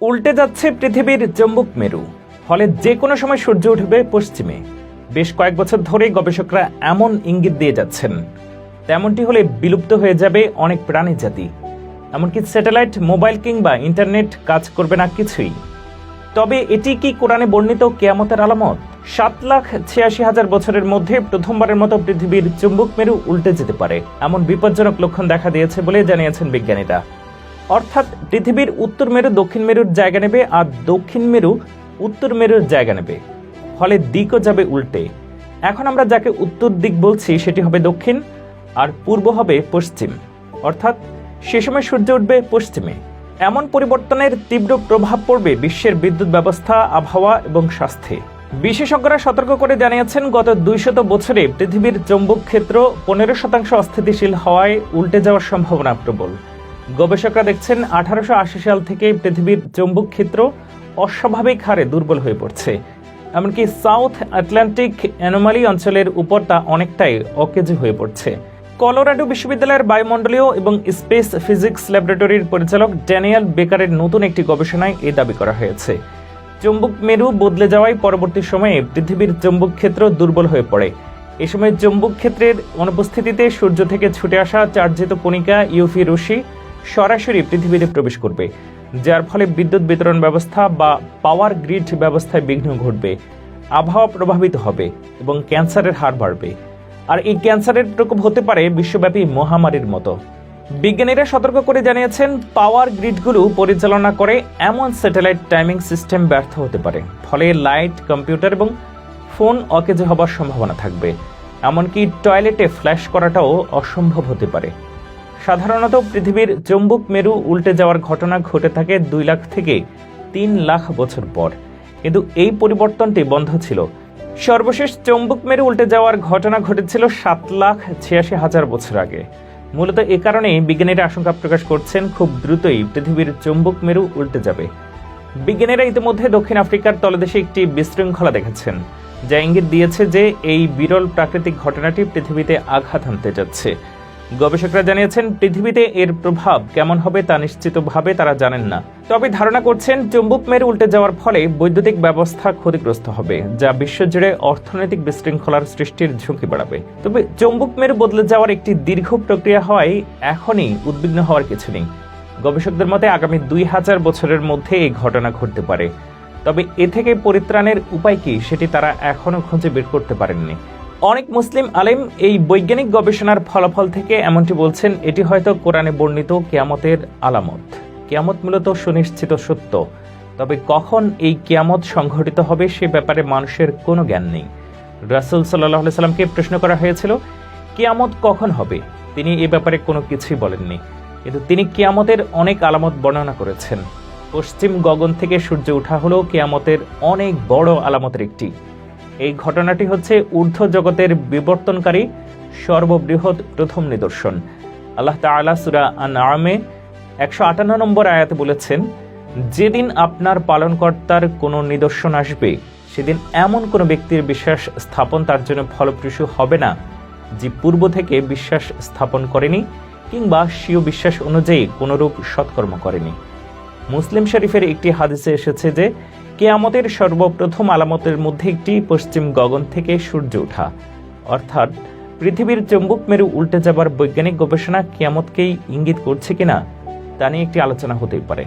উল্টে যাচ্ছে পৃথিবীর চৌম্বক মেরু, ফলে যে কোনো সময় সূর্য উঠবে পশ্চিমে। বেশ কয়েক বছর ধরে গবেষকরা এমন ইঙ্গিত দিয়ে যাচ্ছেন, তেমনটি হলে বিলুপ্ত হয়ে যাবে অনেক প্রাণী জাতি। এমনকি স্যাটেলাইট, মোবাইল কিংবা ইন্টারনেট কাজ করবে না কিছুই। তবে এটি কি কোরআনে বর্ণিত কিয়ামতের আলামত? 7,86,000 বছরের মধ্যে প্রথমবারের মতো পৃথিবীর চুম্বক মেরু উল্টে যেতে পারে, এমন বিপজ্জনক লক্ষণ দেখা দিয়েছে বলে জানিয়েছেন বিজ্ঞানীরা। অর্থাৎ পৃথিবীর উত্তর মেরু দক্ষিণ মেরুর জায়গা নেবে, আর দক্ষিণ মেরু উত্তর মেরুর জায়গা নেবে, ফলে দিকও যাবে উল্টে। এখন আমরা যাকে উত্তর দিক বলছি সেটি হবে দক্ষিণ, আর পূর্ব হবে পশ্চিম। অর্থাৎ সে সময় সূর্য উঠবে পশ্চিমে। এমন পরিবর্তনের তীব্র প্রভাব পড়বে বিশ্বের বিদ্যুৎ ব্যবস্থা, আবহাওয়া এবং স্বাস্থ্যে। বিশেষজ্ঞরা সতর্ক করে জানিয়েছেন, গত 200 বছরে পৃথিবীর চৌম্বক ক্ষেত্র 15% অস্থিতিশীল হওয়ায় উল্টে যাওয়ার সম্ভাবনা প্রবল। গবেষকরা দেখছেন 1880 সাল থেকে পৃথিবীর চৌম্বক ক্ষেত্র অস্বাভাবিক হারে দুর্বল হয়ে পড়ছে। এমনকি সাউথ আটলান্টিক অ্যানোমালি অঞ্চলের উপর তা অনেকটাই অকেজো হয়ে পড়ছে। কলোরাডো বিশ্ববিদ্যালয়ের বায়ুমণ্ডলীয় এবং স্পেস ফিজিক্স ল্যাবরেটরির পরিচালক ড্যানিয়েল বেকারের নতুন একটি গবেষণায় এই দাবি করা হয়েছে। চৌম্বক মেরু বদলে যাওয়ায় পরবর্তী সময়ে পৃথিবীর চৌম্বক ক্ষেত্র দুর্বল হয়ে পড়ে। এ সময় চৌম্বক ক্ষেত্রের অনুপস্থিতিতে সূর্য থেকে ছুটে আসা চার্জিত কণিকা ইউভি রশ্মি সরাসরি পৃথিবীতে প্রবেশ করবে, যার ফলে বিদ্যুৎ বিতরণ ব্যবস্থা বা পাওয়ার গ্রিড ব্যবস্থায় বিঘ্ন ঘটবে, আবহাওয়া প্রভাবিত হবে এবং ক্যান্সারের হার বাড়বে। আর এই ক্যান্সারের প্রকোপ হতে পারে বিশ্বব্যাপী মহামারীর মতো। বিজ্ঞানীরা সতর্ক করে জানিয়েছেন, পাওয়ার গ্রিডগুলো পরিচালনা করে এমন স্যাটেলাইট টাইমিং সিস্টেম ব্যর্থ হতে পারে, ফলে লাইট, কম্পিউটার এবং ফোন অকেজো হবার সম্ভাবনা থাকবে। এমনকি টয়লেটে ফ্ল্যাশ করাটাও অসম্ভব হতে পারে। সাধারণত পৃথিবীর চৌম্বক মেরু উল্টে যাওয়ার ঘটনা ঘটে থাকে 2 লাখ থেকে 3 লাখ বছর পর, কিন্তু এই পরিবর্তনটি বন্ধ ছিল। সর্বশেষ চৌম্বক মেরু উল্টে যাওয়ার ঘটনা ঘটেছিল 7,86,000 বছর আগে। মূলত এ কারণেই বিজ্ঞানীরা আশঙ্কা প্রকাশ করছেন, খুব দ্রুতই পৃথিবীর চৌম্বক মেরু উল্টে যাবে। বিজ্ঞানীরা ইতিমধ্যে দক্ষিণ আফ্রিকার তলদেশে একটি বিশৃঙ্খলা দেখেছেন, যা ইঙ্গিত দিয়েছে যে এই বিরল প্রাকৃতিক ঘটনাটি পৃথিবীতে আঘাত হানতে যাচ্ছে। গবেষকরা জানিয়েছেন, পৃথিবীতে এর প্রভাব কেমন হবে তা নিশ্চিতভাবে তারা জানেন না। তবে ধারণা করছেন, চৌম্বক মেরু উল্টে যাওয়ার ফলে বৈদ্যুতিক ব্যবস্থা ক্ষতিগ্রস্ত হবে, যা বিশ্বজুড়ে অর্থনৈতিক বিশৃঙ্খলার সৃষ্টির ঝুঁকি বাড়াবে। তবে চৌম্বক মেরু বদলে যাওয়ার একটি দীর্ঘ প্রক্রিয়া হওয়ায় এখনই উদ্বিগ্ন হওয়ার কিছু নেই। গবেষকদের মতে আগামী 2000 বছরের মধ্যে এই ঘটনা ঘটতে পারে। তবে এ থেকে পরিত্রাণের উপায় কি সেটি তারা এখনও খুঁজে বের করতে পারেননি। অনেক মুসলিম আলেম এই বৈজ্ঞানিক গবেষণার ফলাফল থেকে এমনটি বলছেন, এটি হয়তো কোরআনে বর্ণিত কিয়ামতের আলামত। কিয়ামত মূলত সুনিশ্চিত সত্য, তবে কখন এই কিয়ামত সংঘটিত হবে সে ব্যাপারে মানুষের কোনো জ্ঞান নেই। রাসূল সাল্লাল্লাহু আলাইহি সাল্লামকে প্রশ্ন করা হয়েছিল, কিয়ামত কখন হবে? তিনি এ ব্যাপারে কোনো কিছুই বলেননি, কিন্তু তিনি কিয়ামতের অনেক আলামত বর্ণনা করেছেন। পশ্চিম গগন থেকে সূর্য ওঠা হলো কিয়ামতের অনেক বড় আলামতের একটি। এই ঘটনাটি হচ্ছে ঊর্ধ্ব জগতের বিবর্তনকারী সর্ববৃহৎ প্রথম নিদর্শন। আল্লাহ তাআলা সূরা আন-না'মে 158 নম্বর আয়াতে বলেছেন, যেদিন আপনার পালনকর্তার কোনো নিদর্শন আসবে, সেদিন এমন কোনো ব্যক্তির বিশ্বাস স্থাপন তার জন্য ফলপ্রসূ হবে না, যে পূর্ব থেকে বিশ্বাস স্থাপন করেনি কিংবা স্বীয় বিশ্বাস অনুযায়ী কোনরূপ সৎকর্ম করেনি। মুসলিম শরীফের একটি হাদিসে এসেছে যে, কিয়ামতের সর্বপ্রথম আলামতের মধ্যে একটি পশ্চিম গগন থেকে সূর্য ওঠা। অর্থাৎ পৃথিবীর চৌম্বক মেরু উল্টে যাবার বৈজ্ঞানিক গবেষণা কিয়ামতকেই ইঙ্গিত করছে কিনা তা নিয়ে একটি আলোচনা হতেই পারে।